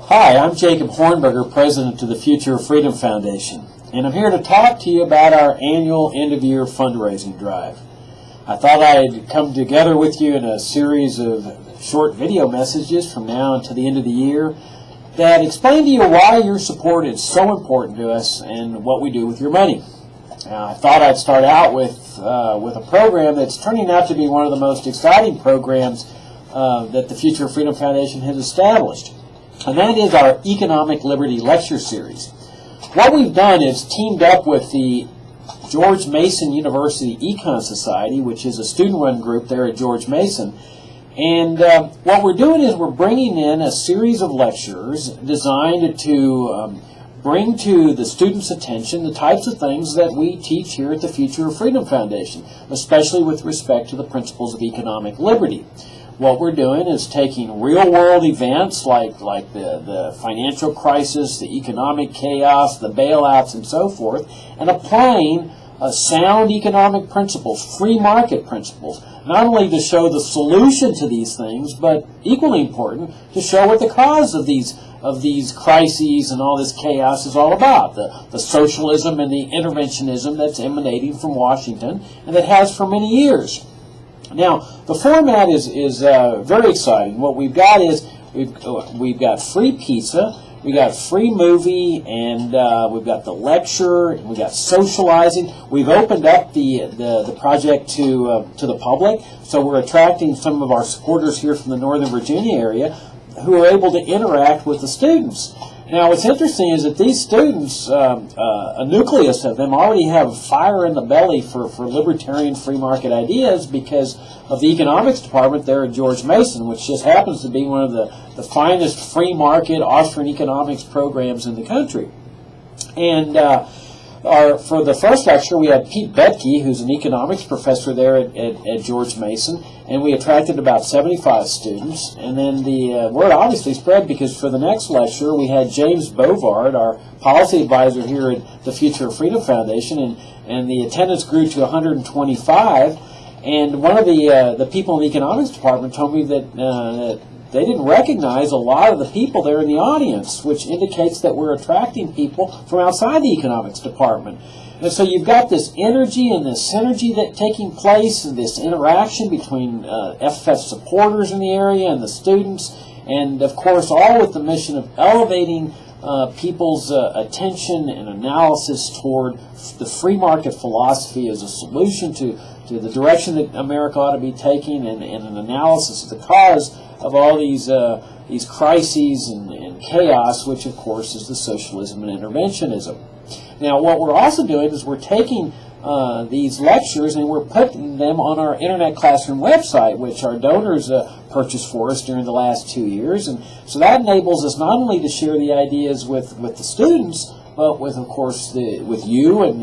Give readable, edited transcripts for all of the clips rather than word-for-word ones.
Hi, I'm Jacob Hornberger, President of the Future of Freedom Foundation, and I'm here to talk to you about our annual end-of-year fundraising drive. I thought I'd come together with you in a series of short video messages from now until the end of the year that explain to you why your support is so important to us and what we do with your money. I thought I'd start out with a program that's turning out to be one of the most exciting programs that the Future of Freedom Foundation has established, and that is our Economic Liberty Lecture Series. What we've done is teamed up with the George Mason University Econ Society, which is a student-run group there at George Mason, and what we're doing is we're bringing in a series of lectures designed to bring to the students' attention the types of things that we teach here at the Future of Freedom Foundation, especially with respect to the principles of economic liberty. What we're doing is taking real-world events like the financial crisis, the economic chaos, the bailouts, and so forth, and applying sound economic principles, free market principles, not only to show the solution to these things, but equally important, to show what the cause of these crises and all this chaos is all about, the socialism and the interventionism that's emanating from Washington and that has for many years. Now, the format is very exciting. What we've got is we've got free pizza, we got free movie, and we've got the lecture, and we've got socializing. We've opened up the project to the public, so we're attracting some of our supporters here from the Northern Virginia area who are able to interact with the students. Now, what's interesting is that these students, a nucleus of them, already have fire in the belly for libertarian free market ideas because of the economics department there at George Mason, which just happens to be one of the finest free market Austrian economics programs in the country. And for the first lecture, we had Pete Betke, who's an economics professor there at George Mason, and we attracted about 75 students. And then the word obviously spread because for the next lecture, we had James Bovard, our policy advisor here at the Future of Freedom Foundation, and the attendance grew to 125. And one of the people in the economics department told me that they didn't recognize a lot of the people there in the audience, which indicates that we're attracting people from outside the economics department. And so you've got this energy and this synergy that's taking place, and this interaction between FFF supporters in the area and the students, and of course all with the mission of elevating people's attention and analysis toward the free market philosophy as a solution to the direction that America ought to be taking, and an analysis of the cause of all these crises and chaos, which of course is the socialism and interventionism. Now, what we're also doing is we're taking these lectures and we're putting them on our Internet Classroom website, which our donors purchased for us during the last 2 years. And so that enables us not only to share the ideas with the students, but with, of course, with you and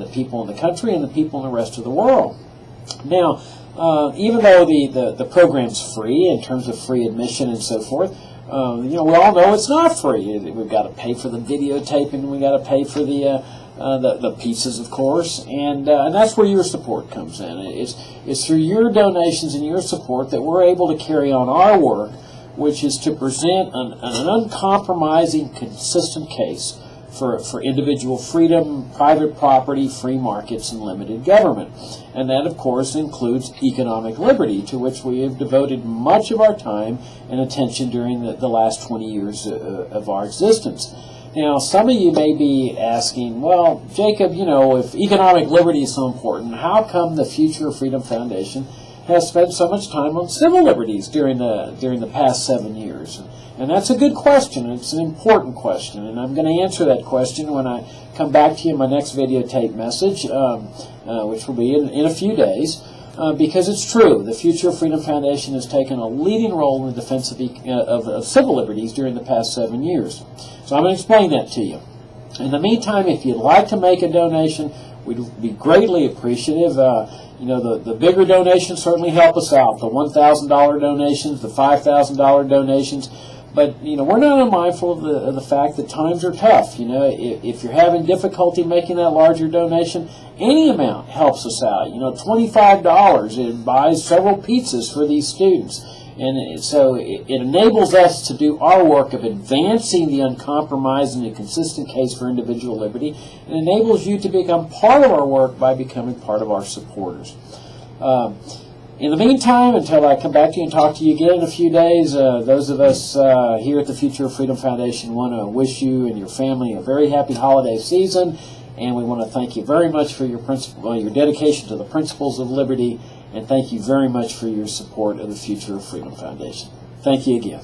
the people in the country and the people in the rest of the world. Now, even though the program's free in terms of free admission and so forth, we all know it's not free. We've got to pay for the videotaping, we got to pay for the pieces, of course, and that's where your support comes in. It's through your donations and your support that we're able to carry on our work, which is to present an uncompromising, consistent case for individual freedom, private property, free markets, and limited government. And that, of course, includes economic liberty, to which we have devoted much of our time and attention during the last 20 years of our existence. Now, some of you may be asking, well, Jacob, if economic liberty is so important, how come the Future of Freedom Foundation has spent so much time on civil liberties during the past 7 years? And that's a good question. It's an important question, and I'm going to answer that question when I come back to you in my next videotape message, which will be in a few days, because it's true. The Future of Freedom Foundation has taken a leading role in the defense of civil liberties during the past 7 years. So I'm going to explain that to you. In the meantime, if you'd like to make a donation, we'd be greatly appreciative. The bigger donations certainly help us out. The $1,000 donations, the $5,000 donations. But, we're not unmindful of the fact that times are tough. If you're having difficulty making that larger donation, any amount helps us out. $25, it buys several pizzas for these students. And so it enables us to do our work of advancing the uncompromising and consistent case for individual liberty, and enables you to become part of our work by becoming part of our supporters. In the meantime, until I come back to you and talk to you again in a few days, those of us here at the Future of Freedom Foundation want to wish you and your family a very happy holiday season, and we want to thank you very much for your dedication to the principles of liberty, and thank you very much for your support of the Future of Freedom Foundation. Thank you again.